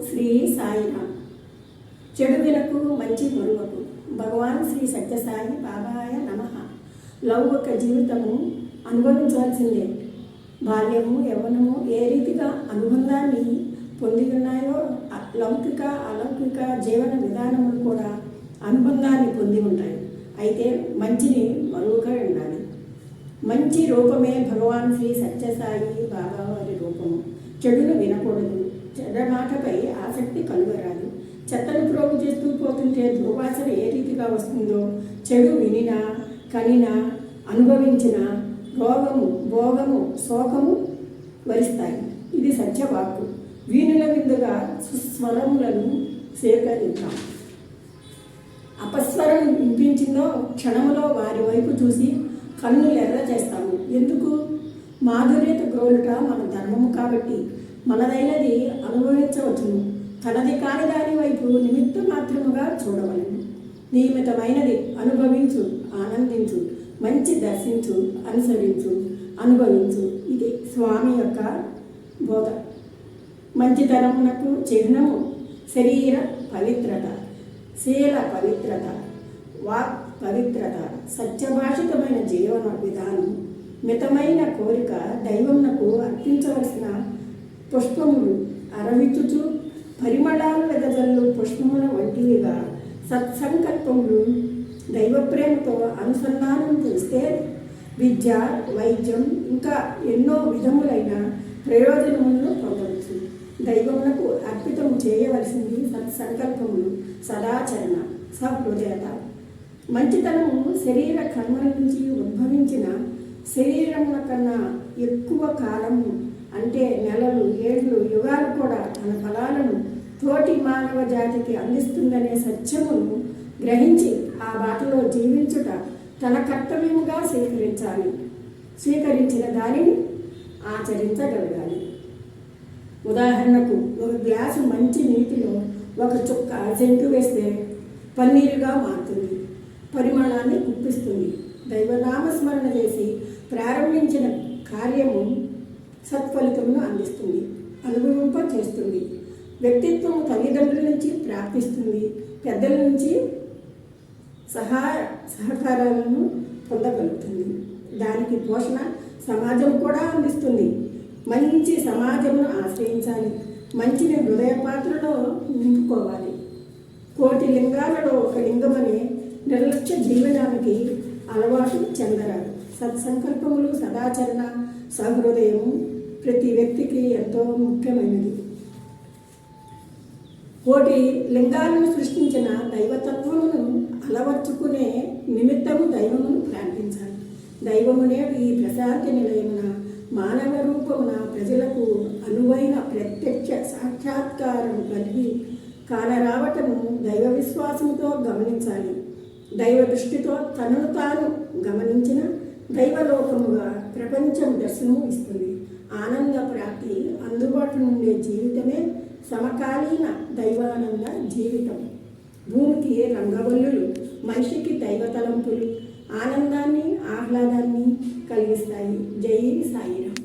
శ్రీ సాయిరామ్. చెడు వినకు మంచి మరువకు. భగవాన్ శ్రీ సత్యసాయి బాబాయ నమః. లౌకిక జీవితము అనుభవించవలసిందే. బాల్యము యవ్వనము ఏ రీతిగా అనుబంధాన్ని పొంది ఉన్నాయో లౌకిక అలౌకిక జీవన విధానములు కూడా అనుబంధాన్ని పొంది ఉంటాయి. అయితే మంచిని మరువగా ఉండాలి. మంచి రూపమే భగవాన్ శ్రీ సత్యసాయి బాబా వారి రూపము. చెడును వినకూడదు. చెడ్డ మాటపై ఆసక్తి కలుగరాదు. చెత్తను ప్రోగు చేస్తూ పోతుంటే దుర్వాసన ఏ రీతిగా వస్తుందో చెడు వినినా కనినా అనుభవించిన రోగము భోగము శోకము వరిస్తాయి. ఇది సత్యవాక్కు. వీణుల విందుగా సుస్వరములను సేకరిద్దాం. అపస్వరం వినిపించిందో క్షణములో వారి వైపు చూసి కన్నులు ఎర్ర చేస్తాము. ఎందుకు? మాధుర్యత గ్రోలుట మన ధర్మము కాబట్టి మనదైనది అనుభవించవచ్చును. తనది కాని దాని వైపు నిమిత్త మాత్రముగా చూడవలను. నియమితమైనది అనుభవించు, ఆనందించు, మంచి దర్శించు, అనుసరించు, అనుభవించు. ఇది స్వామి యొక్క బోధ. మంచితనమునకు చిహ్నము శరీర పవిత్రత, శీల పవిత్రత, వాక్ పవిత్రత, సత్యభాషితమైన జీవన విధానం, మితమైన కోరిక, దైవమునకు అర్పించవలసిన పుష్పములు అరవిచుచు పరిమళాలు వెదజల్లు పుష్పముల వంటివిగా సత్సంకల్పములు దైవప్రేమతో అనుసంధానం చేస్తే విద్య వైద్యం ఇంకా ఎన్నో విధములైన ప్రయోజనములను పొందవచ్చు. దైవమునకు అర్పితము చేయవలసింది సత్సంకల్పములు, సదాచరణ, సహృదయత. మంచితనము శరీర కర్మల నుంచి ఉద్భవించిన శరీరముల కన్నా ఎక్కువ కాలము అంటే నెలలు, ఏళ్ళు, యుగాలు కూడా తన ఫలాలను తోటి మానవ జాతికి అందిస్తుందనే సత్యమును గ్రహించి ఆ బాటలో జీవించుట తన కర్తవ్యముగా స్వీకరించాలి. స్వీకరించిన దానిని ఆచరించగలగాలి. ఉదాహరణకు ఒక గ్లాసు మంచి నీటిలో ఒక చుక్క సెంటు వేస్తే పన్నీరుగా మారుతుంది, పరిమాణాన్ని గుప్పిస్తుంది. దైవనామస్మరణ చేసి ప్రారంభించిన కార్యము సత్ఫలితమును అందిస్తుంది, అనుభవింప చేస్తుంది. వ్యక్తిత్వం తల్లిదండ్రుల నుంచి ప్రాప్తిస్తుంది, పెద్దల నుంచి సహకారాలను పొందగలుగుతుంది. దానికి పోషణ సమాజం కూడా అందిస్తుంది. మంచి సమాజమును ఆశ్రయించాలి. మంచిని హృదయ పాత్రలో నింపుకోవాలి. కోటి లింగాలలో ఒక లింగమనే నిర్లక్ష్య జీవనానికి అలవాటు చెందరాదు. సత్సంకల్పములు, సదాచరణ, సహృదయము ప్రతి వ్యక్తికి ఎంతో ముఖ్యమైనది. కోటి లింగాలను సృష్టించిన దైవతత్వమును అలవర్చుకునే నిమిత్తము దైవమును ప్రార్థించాలి. దైవమునే ఈ ప్రశాంతి నిలయమున మానవ రూపమున ప్రజలకు అనువైన ప్రత్యక్ష సాక్షాత్కారం కలిగి కానరావటము దైవ విశ్వాసంతో గమనించాలి. దైవ దృష్టితో తనను తాను గమనించిన దైవలోకముగా ప్రపంచం దర్శనము ఇస్తుంది. ఆనంద ప్రాప్తి అందుబాటులో ఉండే జీవితమే సమకాలీన దైవానంద జీవితం. భూమికి రంగవల్లులు, మనిషికి దైవ తలంపులు ఆనందాన్ని ఆహ్లాదాన్ని కలిగిస్తాయి. జై సాయిరామ్.